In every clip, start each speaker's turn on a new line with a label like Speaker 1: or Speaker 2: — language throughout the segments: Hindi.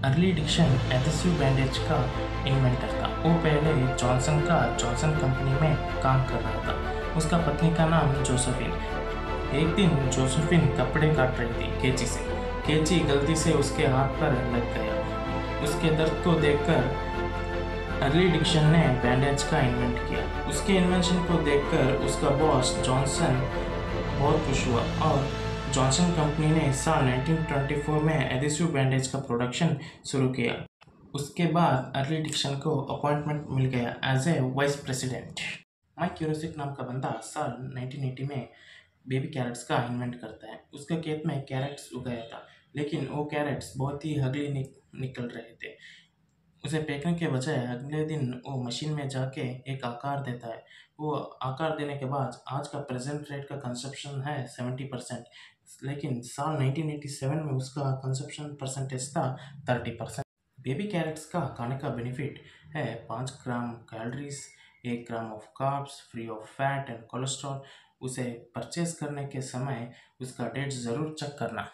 Speaker 1: अर्ली डिक्शन एडहेसिव बैंडेज का इन्वेंटर था। वो पहले जॉनसन कंपनी में काम कर रहा था। उसका पत्नी का नाम जोसेफिन। एक दिन जोसेफिन कपड़े काट रही थी कैंची से। कैंची गलती से उसके हाथ पर लग गया। उसके दर्द को देखकर अर्ली डिक्शन ने बैंडेज का इन्वेंट किया। उसके इन्वेंशन को देखकर उसका बॉस जॉनसन बहुत खुश हुआ और जॉनसन कंपनी ने साल 1924 में एडहेसिव बैंडेज का प्रोडक्शन शुरू किया। उसके बाद अर्ली डिक्शन को अपॉइंटमेंट मिल गया as a vice president. Mike क्यूरोसिक नाम का बंदा साल 1980 में बेबी कैरेट्स का इन्वेंट करता है। उसका खेत में कैरेट्स उगाया था, लेकिन वो कैरेट्स बहुत ही अगली निकल रहे थे। उसे फेंकने के बजाय अगले दिन वो मशीन में जाके एक आकार देता है। वो आकार देने के बाद आज का प्रेजेंट रेट का कंजप्शन है 70%, लेकिन साल 1987 में उसका कंजप्शन परसेंटेज था 30%। बेबी कैरेट्स का खाने का बेनिफिट है 5 gram calories, 1 gram of carbs, free of fat and cholesterol. उसे परचेज करने के समय उसका डेट ज़रूर चेक करना।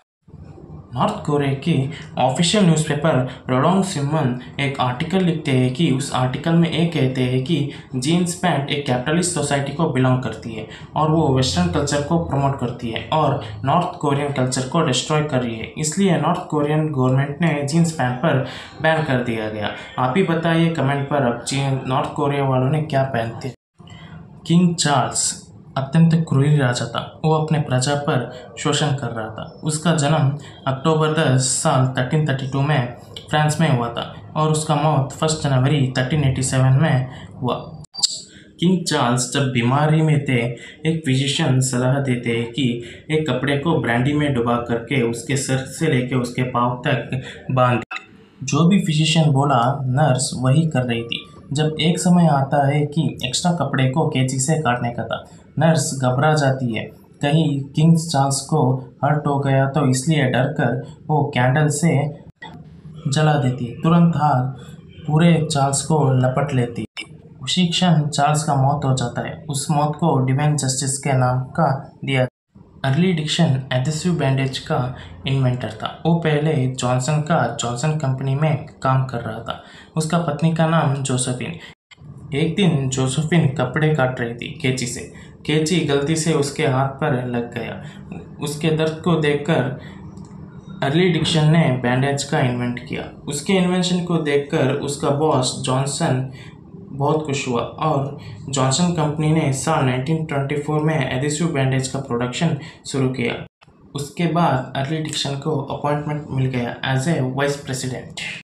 Speaker 1: नॉर्थ कोरिया की ऑफिशियल न्यूज़पेपर रोडोंग सिमन एक आर्टिकल लिखते हैं कि उस आर्टिकल में ये कहते हैं कि जीन्स पैंट एक कैपिटलिस्ट सोसाइटी को बिलोंग करती है और वो वेस्टर्न कल्चर को प्रमोट करती है और नॉर्थ कोरियन कल्चर को डिस्ट्रॉय कर रही है। इसलिए नॉर्थ कोरियन गवर्नमेंट ने जीन्स पैंट पर बैन कर दिया गया। आप ही बताइए कमेंट पर, अब नॉर्थ कोरिया वालों ने क्या पहनते। किंग चार्ल्स अत्यंत क्रूरी राजा था। वो अपने प्रजा पर शोषण कर रहा था। उसका जन्म अक्टूबर 10 साल 1332 में फ्रांस में हुआ था और उसका मौत 1 जनवरी 1387 में हुआ। किंग चार्ल्स जब बीमारी में थे, एक फिजिशियन सलाह देते हैं कि एक कपड़े को ब्रांडी में डुबा करके उसके सर से लेकर उसके पाँव तक बांध। जो भी फिजिशियन बोला, नर्स वही कर रही थी। जब एक समय आता है कि एक्स्ट्रा कपड़े को कैंची से काटने का था, नर्स घबरा जाती है, कहीं किंग चार्ल्स को हर्ट हो गया तो इसलिए डर कर वो कैंडल से जला देती। तुरंत आग पूरे चार्ल्स को लपट लेती। उसी क्षण चार्ल्स का मौत हो जाता है। उस मौत को डिवाइन जस्टिस के नाम का दिया। अर्ली डिक्शन एडहेसिव बैंडेज का इन्वेंटर था। वो पहले जॉनसन कंपनी में काम कर रहा था। उसका पत्नी का नाम जोसेफिन। एक दिन जोसेफिन कपड़े काट रही थी कैंची से। कैंची गलती से उसके हाथ पर लग गया। उसके दर्द को देखकर अर्ली डिक्शन ने बैंडेज का इन्वेंट किया। उसके इन्वेंशन को देखकर उसका बॉस जॉनसन बहुत खुश हुआ और जॉनसन कंपनी ने साल 1924 में एडहेसिव बैंडेज का प्रोडक्शन शुरू किया। उसके बाद अर्ली डिक्शन को अपॉइंटमेंट मिल गया एज ए वाइस प्रेसिडेंट।